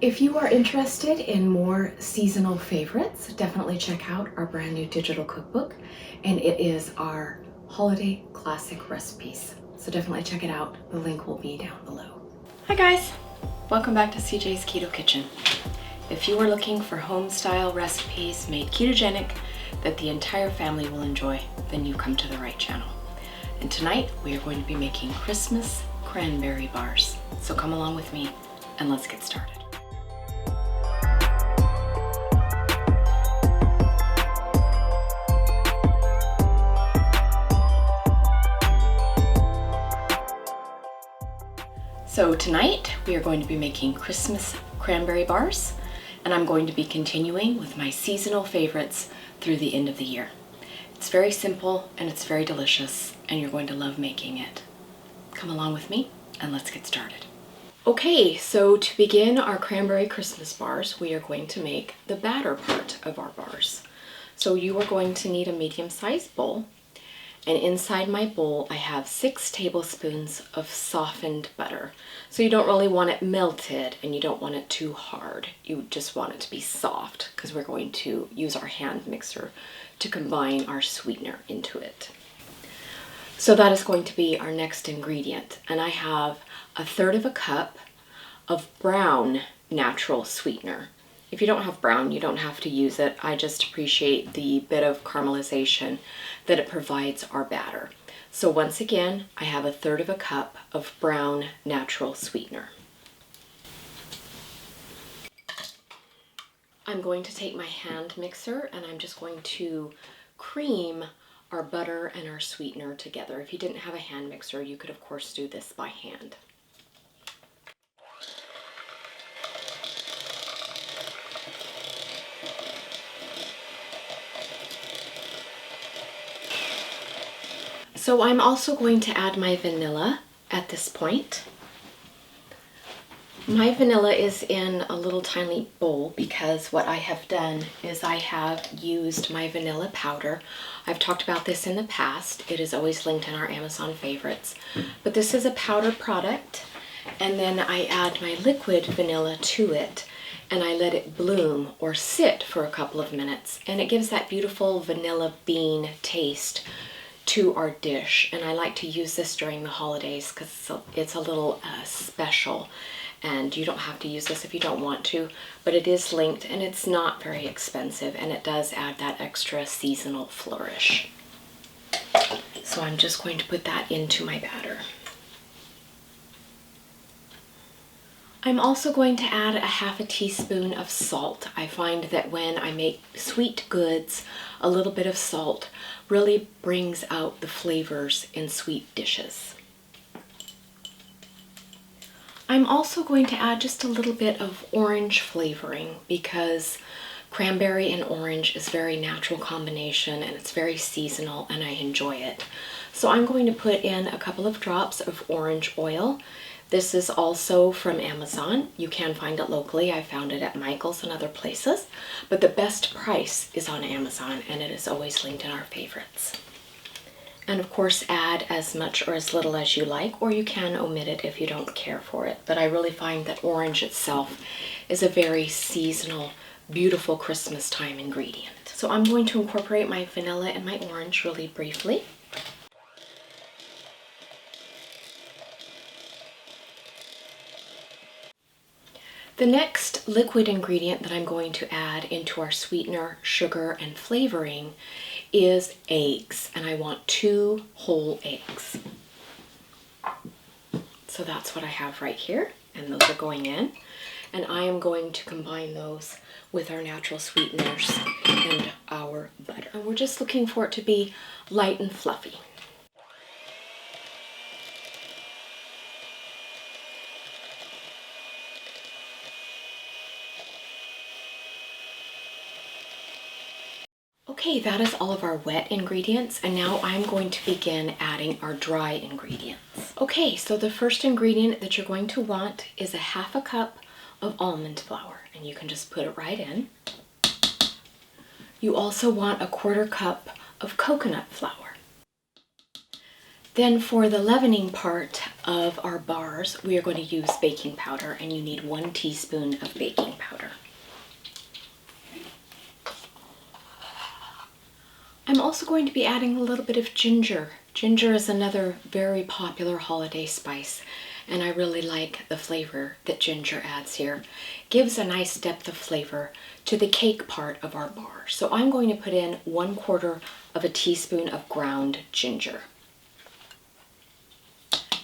If you are interested in more seasonal favorites, definitely check out our brand new digital cookbook, and it is our holiday classic recipes. So definitely check it out. The link will be down below. Hi guys, welcome back to CJ's Keto Kitchen. If you are looking for home-style recipes made ketogenic that the entire family will enjoy, then you come to the right channel. And tonight we are going to be making Christmas cranberry bars. So come along with me and let's get started. So tonight we are going to be making Christmas cranberry bars, and I'm going to be continuing with my seasonal favorites through the end of the year. It's very simple and it's very delicious, and you're going to love making it. Come along with me and let's get started. Okay, so to begin our cranberry Christmas bars, we are going to make the batter part of our bars. So you are going to need a medium-sized bowl. And inside my bowl, I have 6 tablespoons of softened butter. So you don't really want it melted and you don't want it too hard. You just want it to be soft because we're going to use our hand mixer to combine our sweetener into it. So that is going to be our next ingredient. And I have 1/3 cup of brown natural sweetener. If you don't have brown, you don't have to use it. I just appreciate the bit of caramelization that it provides our batter. So once again, I have 1/3 cup of brown natural sweetener. I'm going to take my hand mixer and I'm just going to cream our butter and our sweetener together. If you didn't have a hand mixer, you could of course do this by hand. So I'm also going to add my vanilla at this point. My vanilla is in a little tiny bowl because what I have done is I have used my vanilla powder. I've talked about this in the past. It is always linked in our Amazon favorites. But this is a powder product, and then I add my liquid vanilla to it and I let it bloom or sit for a couple of minutes, and it gives that beautiful vanilla bean taste to our dish. And I like to use this during the holidays because it's a little special, and you don't have to use this if you don't want to, but it is linked and it's not very expensive, and it does add that extra seasonal flourish. So I'm just going to put that into my batter. I'm also going to add 1/2 teaspoon of salt. I find that when I make sweet goods, a little bit of salt really brings out the flavors in sweet dishes. I'm also going to add just a little bit of orange flavoring because cranberry and orange is a very natural combination and it's very seasonal and I enjoy it. So I'm going to put in a couple of drops of orange oil. This is also from Amazon. You can find it locally. I found it at Michael's and other places, but the best price is on Amazon, and it is always linked in our favorites. And of course, add as much or as little as you like, or you can omit it if you don't care for it. But I really find that orange itself is a very seasonal, beautiful Christmas time ingredient. So I'm going to incorporate my vanilla and my orange really briefly. The next liquid ingredient that I'm going to add into our sweetener, sugar, and flavoring is eggs, and I want 2 whole eggs. So that's what I have right here, and those are going in. And I am going to combine those with our natural sweeteners and our butter. And we're just looking for it to be light and fluffy. Okay, that is all of our wet ingredients, and now I'm going to begin adding our dry ingredients. Okay, so the first ingredient that you're going to want is 1/2 cup of almond flour, and you can just put it right in. You also want 1/4 cup of coconut flour. Then for the leavening part of our bars, we are going to use baking powder, and you need 1 teaspoon of baking powder. I'm also going to be adding a little bit of ginger. Ginger is another very popular holiday spice, and I really like the flavor that ginger adds here. Gives a nice depth of flavor to the cake part of our bar. So I'm going to put in 1/4 of a teaspoon of ground ginger.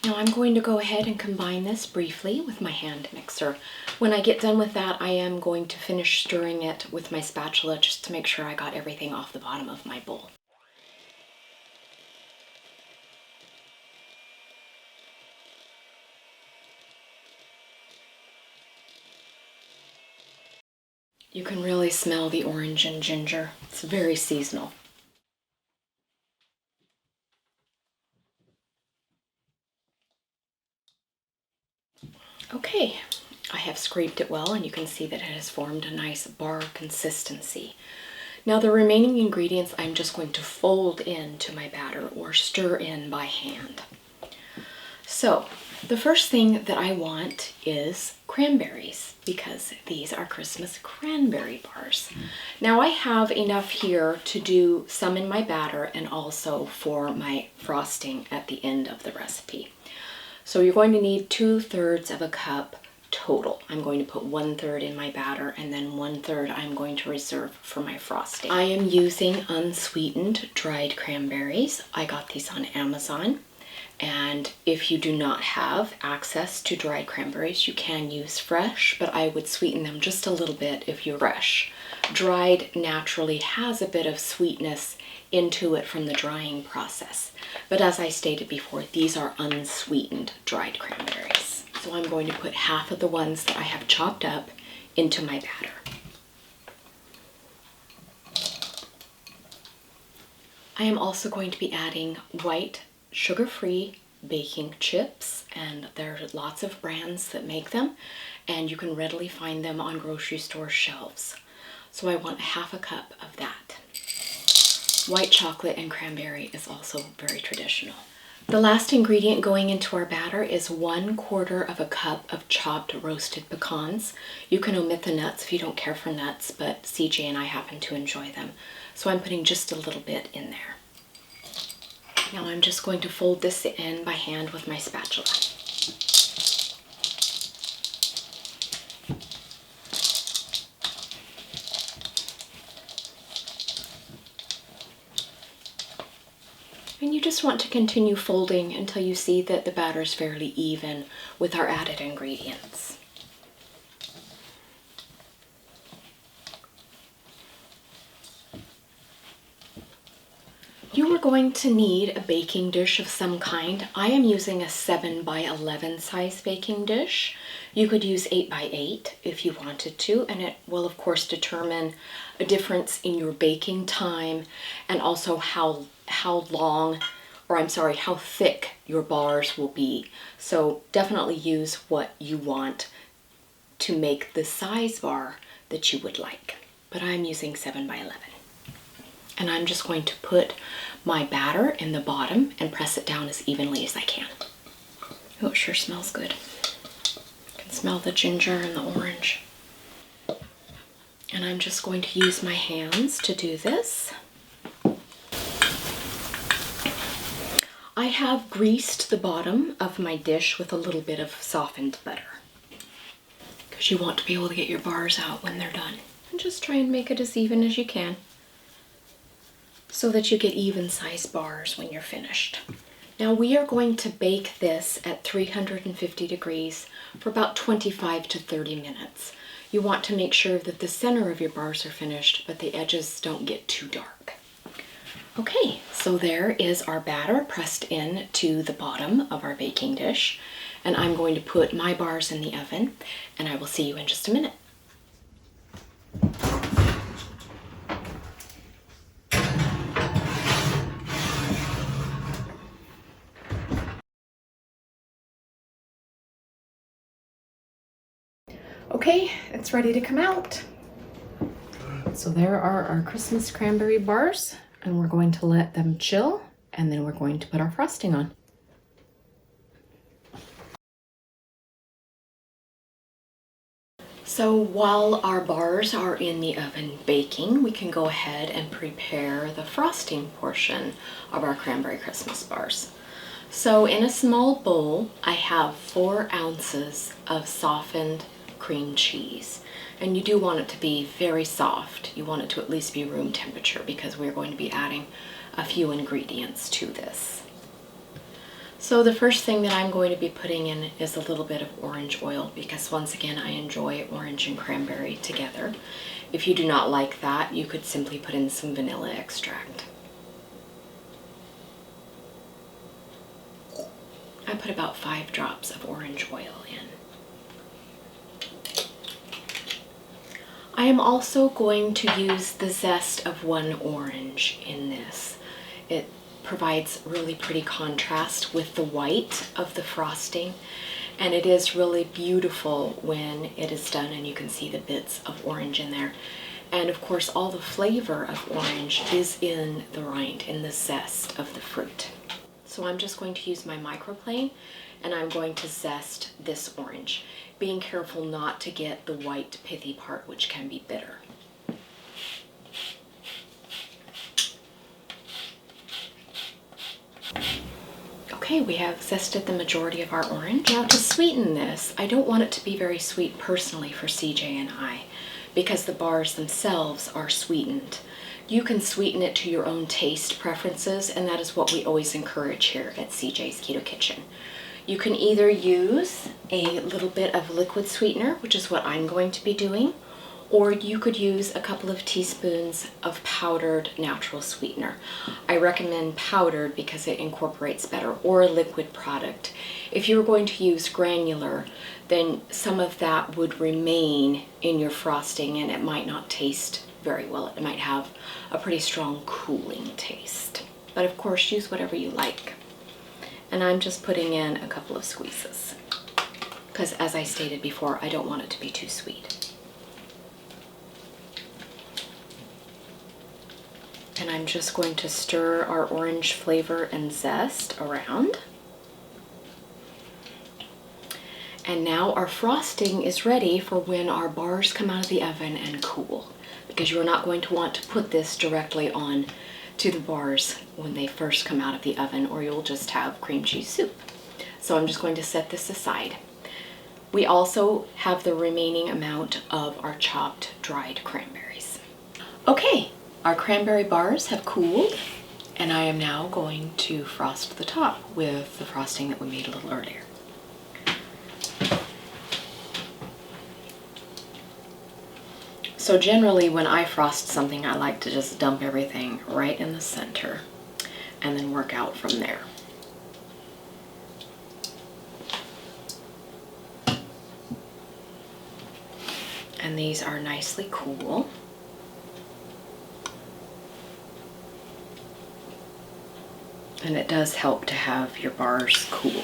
Now I'm going to go ahead and combine this briefly with my hand mixer. When I get done with that, I am going to finish stirring it with my spatula just to make sure I got everything off the bottom of my bowl. You can really smell the orange and ginger. It's very seasonal. Okay, I have scraped it well, and you can see that it has formed a nice bar consistency. Now the remaining ingredients I'm just going to fold into my batter or stir in by hand. So the first thing that I want is cranberries, because these are Christmas cranberry bars. Now I have enough here to do some in my batter and also for my frosting at the end of the recipe. So you're going to need 2/3 of a cup total. I'm going to put 1/3 in my batter, and then 1/3 I'm going to reserve for my frosting. I am using unsweetened dried cranberries. I got these on Amazon. And if you do not have access to dried cranberries, you can use fresh, but I would sweeten them just a little bit if you're fresh. Dried naturally has a bit of sweetness into it from the drying process. But as I stated before, these are unsweetened dried cranberries. So I'm going to put half of the ones that I have chopped up into my batter. I am also going to be adding white sugar-free baking chips, and there are lots of brands that make them, and you can readily find them on grocery store shelves. So I want 1/2 cup of that. White chocolate and cranberry is also very traditional. The last ingredient going into our batter is 1/4 of a cup of chopped roasted pecans. You can omit the nuts if you don't care for nuts, but CJ and I happen to enjoy them. So I'm putting just a little bit in there. Now I'm just going to fold this in by hand with my spatula. And you just want to continue folding until you see that the batter is fairly even with our added ingredients. You are going to need a baking dish of some kind. I am using a 7 by 11 size baking dish. You could use 8 by 8 if you wanted to, and it will of course determine a difference in your baking time and also how thick your bars will be. So definitely use what you want to make the size bar that you would like. But I'm using 7 by 11. And I'm just going to put my batter in the bottom and press it down as evenly as I can. Oh, it sure smells good. I can smell the ginger and the orange. And I'm just going to use my hands to do this. I have greased the bottom of my dish with a little bit of softened butter, because you want to be able to get your bars out when they're done. And just try and make it as even as you can, so that you get even sized bars when you're finished. Now we are going to bake this at 350 degrees for about 25 to 30 minutes. You want to make sure that the center of your bars are finished, but the edges don't get too dark. Okay, so there is our batter pressed in to the bottom of our baking dish, and I'm going to put my bars in the oven, and I will see you in just a minute. Okay, it's ready to come out. So there are our Christmas cranberry bars, and we're going to let them chill, and then we're going to put our frosting on. So while our bars are in the oven baking, we can go ahead and prepare the frosting portion of our Cranberry Christmas bars. So in a small bowl, I have 4 ounces of softened cream cheese. And you do want it to be very soft. You want it to at least be room temperature because we're going to be adding a few ingredients to this. So the first thing that I'm going to be putting in is a little bit of orange oil because once again I enjoy orange and cranberry together. If you do not like that, you could simply put in some vanilla extract. I put about 5 drops of orange oil in. I am also going to use the zest of 1 orange in this. It provides really pretty contrast with the white of the frosting, and it is really beautiful when it is done and you can see the bits of orange in there. And of course all the flavor of orange is in the rind, in the zest of the fruit. So I'm just going to use my microplane and I'm going to zest this orange, being careful not to get the white pithy part, which can be bitter. Okay, we have zested the majority of our orange. Now to sweeten this, I don't want it to be very sweet personally for CJ and I, because the bars themselves are sweetened. You can sweeten it to your own taste preferences, and that is what we always encourage here at CJ's Keto Kitchen. You can either use a little bit of liquid sweetener, which is what I'm going to be doing, or you could use a couple of teaspoons of powdered natural sweetener. I recommend powdered because it incorporates better, or a liquid product. If you were going to use granular, then some of that would remain in your frosting and it might not taste very well. It might have a pretty strong cooling taste. But of course, use whatever you like. And I'm just putting in a couple of squeezes because, as I stated before, I don't want it to be too sweet. And I'm just going to stir our orange flavor and zest around. And now our frosting is ready for when our bars come out of the oven and cool, because you're not going to want to put this directly on to the bars when they first come out of the oven, or you'll just have cream cheese soup. So I'm just going to set this aside. We also have the remaining amount of our chopped dried cranberries. Okay, our cranberry bars have cooled, and I am now going to frost the top with the frosting that we made a little earlier. So generally when I frost something, I like to just dump everything right in the center and then work out from there. And these are nicely cool. And it does help to have your bars cool.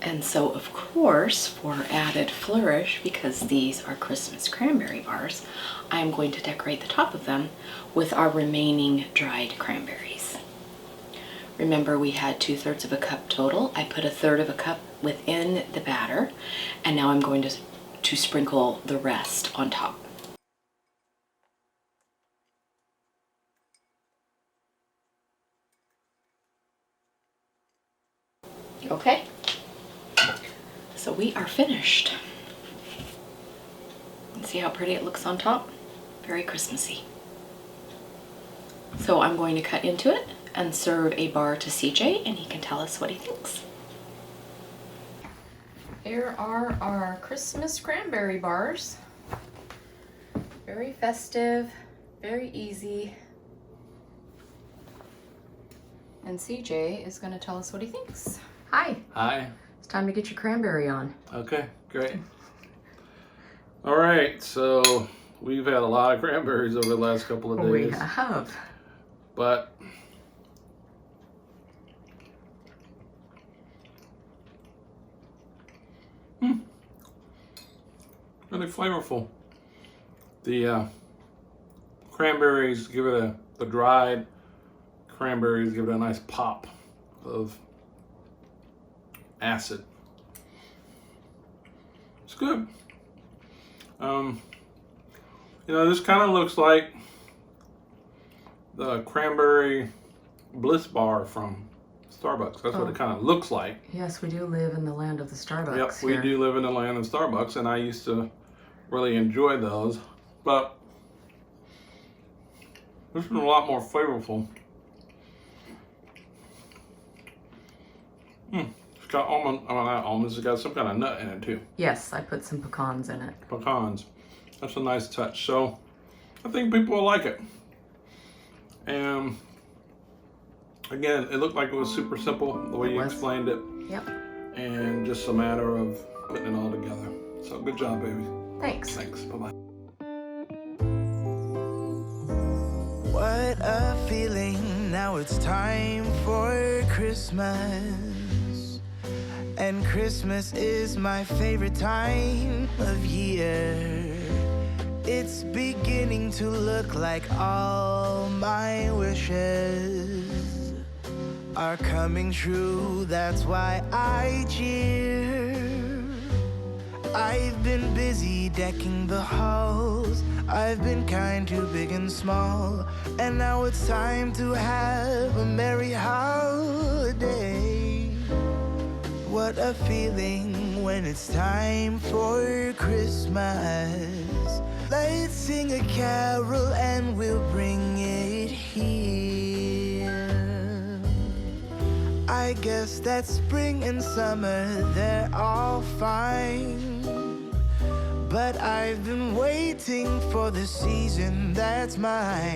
And so, of course, for added flourish, because these are Christmas cranberry bars, I'm going to decorate the top of them with our remaining dried cranberries. Remember, we had 2/3 of a cup total. I put 1/3 of a cup within the batter, and now I'm going to sprinkle the rest on top. Okay. So we are finished. See how pretty it looks on top? Very Christmassy. So I'm going to cut into it and serve a bar to CJ, and he can tell us what he thinks. Here are our Christmas cranberry bars. Very festive, very easy. And CJ is going to tell us what he thinks. Hi. Hi. It's time to get your cranberry on. Okay, great. All right, so we've had a lot of cranberries over the last couple of days. We have. But really flavorful. The cranberries give it the dried cranberries give it a nice pop of acid. It's good. You know, this kind of looks like the Cranberry Bliss bar from Starbucks. That's what it kind of looks like. Yes, we do live in the land of the Starbucks. Yep, we do live in the land of Starbucks, and I used to really enjoy those. But this is a lot more flavorful. It's got almond, oh, not almonds, it's got some kind of nut in it too. Yes, I put some pecans in it. Pecans. That's a nice touch. So I think people will like it. And again, it looked like it was super simple the way you explained it. Yep. And just a matter of putting it all together. So good job, baby. Thanks. Thanks. Bye-bye. What a feeling, now it's time for Christmas. And Christmas is my favorite time of year. It's beginning to look like all my wishes are coming true, that's why I cheer. I've been busy decking the halls, I've been kind to big and small, and now it's time to have a merry holiday. What a feeling when it's time for Christmas. Let's sing a carol and we'll bring it here. I guess that spring and summer, they're all fine, but I've been waiting for the season that's mine.